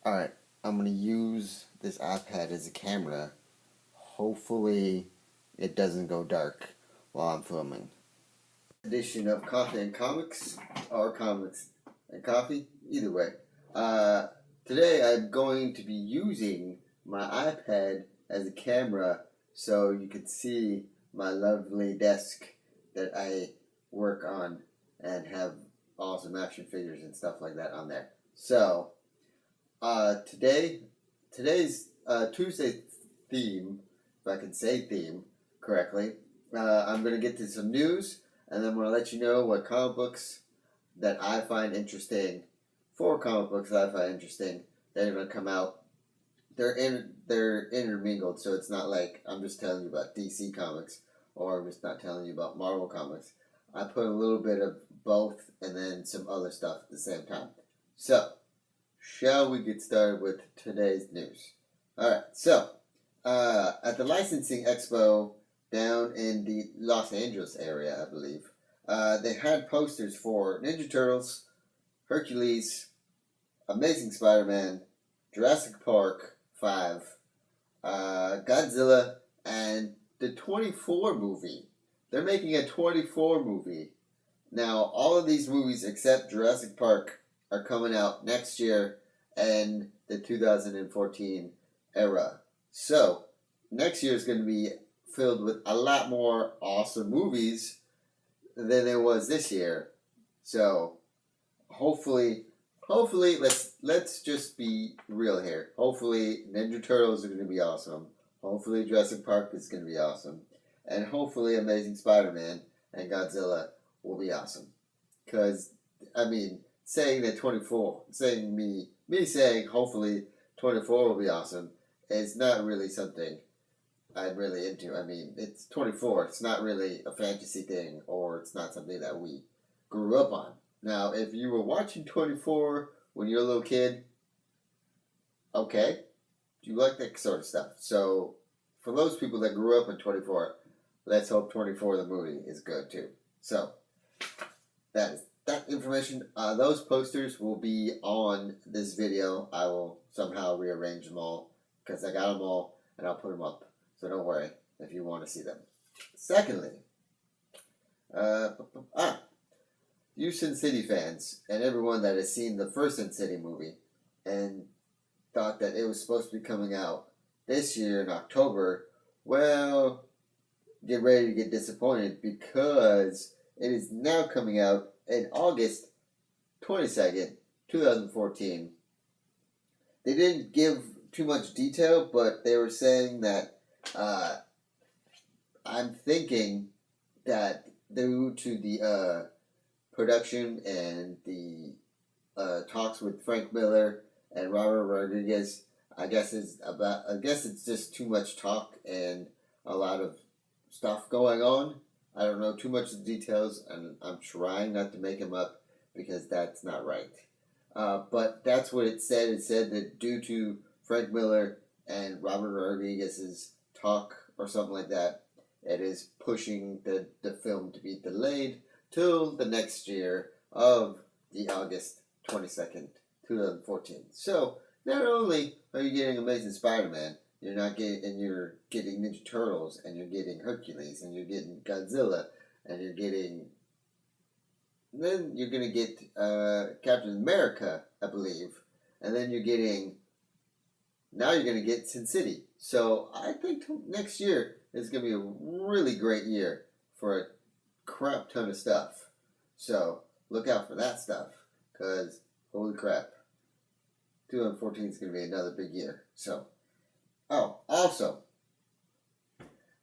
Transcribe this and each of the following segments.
Alright, I'm going to use this iPad as a camera. Hopefully it doesn't go dark while I'm filming. Edition of Coffee and Comics, or Comics and Coffee, either way. Today I'm going to be using my iPad as a camera so you can see my lovely desk that I work on and have awesome action figures and stuff like that on there. So, today's Tuesday theme, if I can say theme correctly, I'm going to get to some news, and then I'm going to let you know what comic books that I find interesting, four comic books that I find interesting, that are going to come out. They're intermingled, so it's not like I'm just telling you about DC comics, or I'm just not telling you about Marvel comics. I put a little bit of both, and then some other stuff at the same time. So, shall we get started with today's news? Alright, so, at the Licensing Expo down in the Los Angeles area, I believe, they had posters for Ninja Turtles, Hercules, Amazing Spider-Man, Jurassic Park 5, Godzilla, and the 24 movie. They're making a 24 movie. Now, all of these movies except Jurassic Park are coming out next year and the 2014 era. So, next year is going to be filled with a lot more awesome movies than there was this year. So, hopefully let's just be real here. Hopefully Ninja Turtles are going to be awesome. Hopefully Jurassic Park is going to be awesome. And hopefully Amazing Spider-Man and Godzilla will be awesome. Because, I mean, saying that 24, saying me saying hopefully 24 will be awesome is not really something I'm really into. I mean, it's 24. It's not really a fantasy thing, or it's not something that we grew up on. Now, if you were watching 24 when you were a little kid, okay, you like that sort of stuff. So, for those people that grew up in 24, let's hope 24 the movie is good too. So, that information, those posters will be on this video. I will somehow rearrange them all because I got them all and I'll put them up. So don't worry if you want to see them. Secondly, you Sin City fans and everyone that has seen the first Sin City movie and thought that it was supposed to be coming out this year in October, well, get ready to get disappointed because it is now coming out in August 22nd, 2014. They didn't give too much detail, but they were saying that I'm thinking that due to the production and the talks with Frank Miller and Robert Rodriguez, I guess it's just too much talk and a lot of stuff going on. I don't know too much of the details, and I'm trying not to make them up because that's not right. But that's what it said. It said that due to Frank Miller and Robert Rodriguez's talk or something like that, it is pushing the film to be delayed till the next year of the August 22nd, 2014. So, not only are you getting Amazing Spider-Man, you're getting Ninja Turtles, and you're getting Hercules, and you're getting Godzilla, and then you're gonna get Captain America, I believe, and then you're gonna get Sin City. So I think next year is gonna be a really great year for a crap ton of stuff. So look out for that stuff, cause holy crap, 2014 is gonna be another big year. So. Oh, also,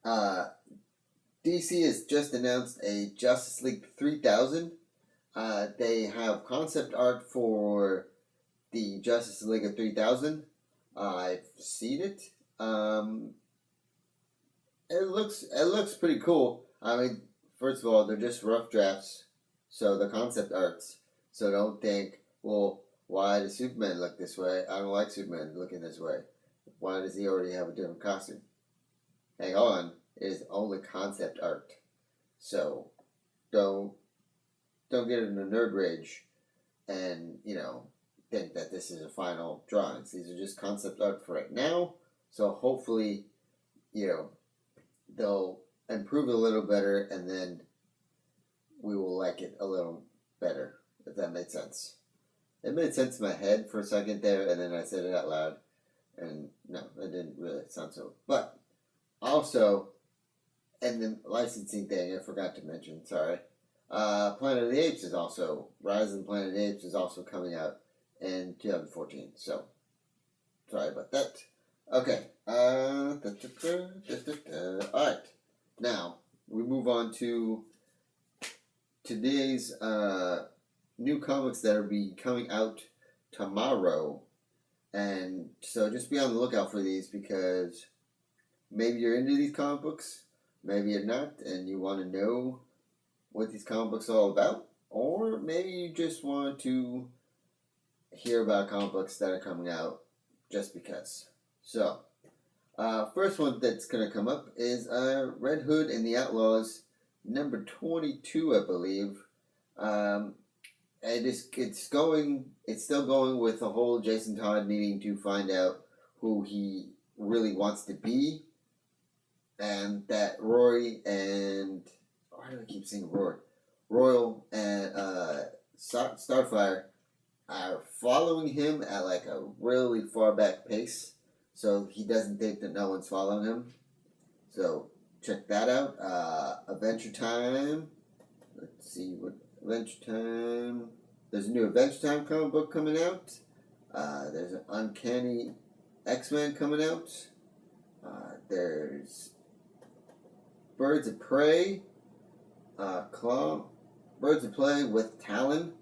DC has just announced a Justice League 3000. They have concept art for the Justice League of 3000. I've seen it. It looks pretty cool. I mean, first of all, they're just rough drafts, so the concept arts. So don't think, well, why does Superman look this way? I don't like Superman looking this way. Why does he already have a different costume? Hang on, it is only concept art. So, don't get in a nerd rage and, think that this is a final drawings. These are just concept art for right now. So hopefully, they'll improve it a little better, and then we will like it a little better, if that made sense. It made sense in my head for a second there, and then I said it out loud, and no, it didn't really sound so. But also, and the licensing thing, I forgot to mention, sorry. Planet of the Apes is also, Rise of the Planet of the Apes is also coming out in 2014, so sorry about that. Okay, alright, now, we move on to today's new comics that will be coming out tomorrow, and so just be on the lookout for these, because maybe you're into these comic books, maybe you're not, and you want to know what these comic books are all about, or maybe you just want to hear about comic books that are coming out just because. So, first one that's going to come up is Red Hood and the Outlaws, number 22, I believe. It's still going with the whole Jason Todd needing to find out who he really wants to be, and that Roy and, why do I keep saying Roy? Royal and Starfire are following him at like a really far back pace, so he doesn't think that no one's following him. So check that out. Adventure Time. Let's see what Adventure Time. There's a new Adventure Time comic book coming out. There's an Uncanny X-Men coming out. There's Birds of Prey. Birds of Prey with Talon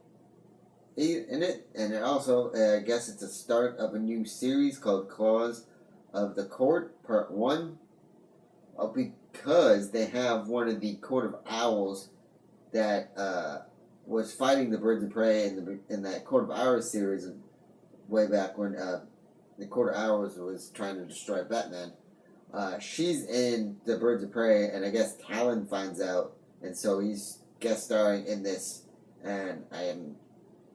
in it, and it also, I guess it's a start of a new series called Claws of the Court, Part 1, because they have one of the Court of Owls that was fighting the Birds of Prey in that Court of Owls series way back when the Court of Owls was trying to destroy Batman. She's in the Birds of Prey, and I guess Talon finds out, and so he's guest starring in this, and I am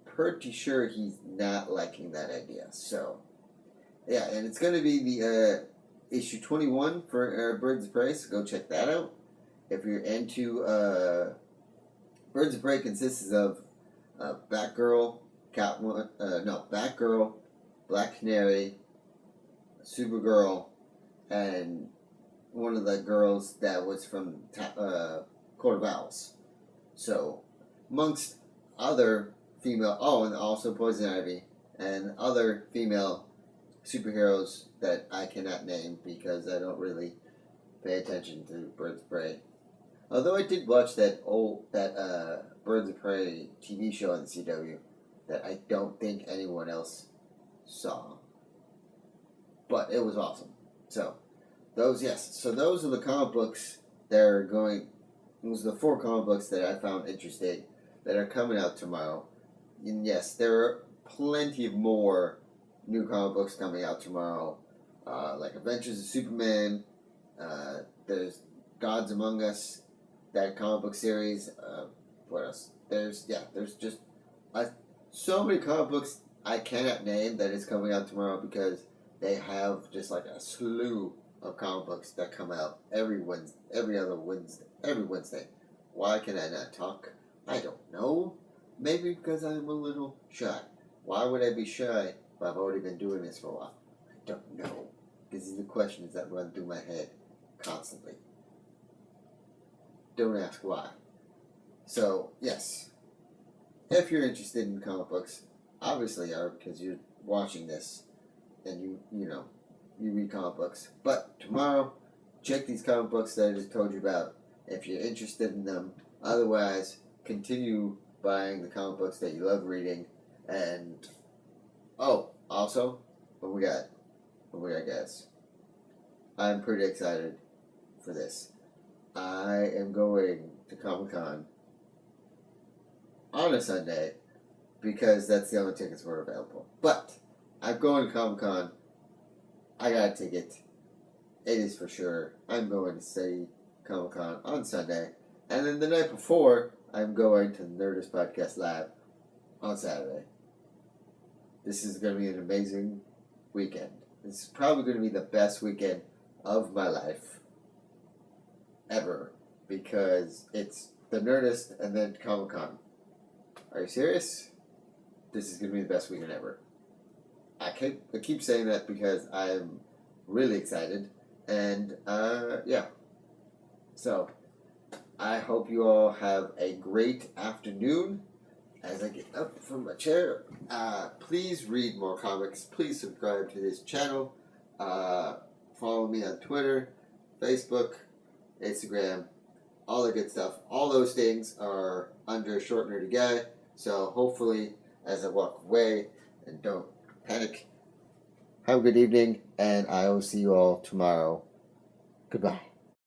pretty sure he's not liking that idea. So, yeah, and it's going to be the issue 21 for Birds of Prey, so go check that out. If you're into Birds of Prey, consists of Batgirl, Batgirl, Black Canary, Supergirl, and one of the girls that was from Court of Owls. So, amongst other female, and also Poison Ivy, and other female superheroes that I cannot name because I don't really pay attention to Birds of Prey. Although I did watch that Birds of Prey TV show on the CW that I don't think anyone else saw. But it was awesome. So, those are the comic books that are going. Those are the 4 comic books that I found interesting that are coming out tomorrow. And yes, there are plenty of more new comic books coming out tomorrow, like Adventures of Superman. There's Gods Among Us, that comic book series. What else? There's just so many comic books I cannot name that is coming out tomorrow, because they have just like a slew of comic books that come out every Wednesday. Why can I not talk? I don't know. Maybe because I'm a little shy. Why would I be shy if I've already been doing this for a while? I don't know. These are the questions that run through my head constantly. Don't ask why. So, yes. If you're interested in comic books, obviously are, because you're watching this and you read comic books. But tomorrow, check these comic books that I just told you about if you're interested in them. Otherwise, continue buying the comic books that you love reading. And also, what we got, guys? I'm pretty excited for this. I am going to Comic-Con on a Sunday because that's the only tickets were available. But I'm going to Comic-Con. I got a ticket. It is for sure. I'm going to see Comic-Con on Sunday. And then the night before, I'm going to Nerdist Podcast Lab on Saturday. this is going to be an amazing weekend. This is probably going to be the best weekend of my life ever, because it's the Nerdist and then Comic-Con. Are you serious? This is going to be the best weekend ever. I keep saying that because I'm really excited, and yeah. So, I hope you all have a great afternoon. As I get up from my chair, please read more comics. Please subscribe to this channel. Follow me on Twitter, Facebook, Instagram, all the good stuff. All those things are under Short Nerdy Guy. So hopefully, as I walk away, and don't panic, have a good evening, and I will see you all tomorrow. Goodbye.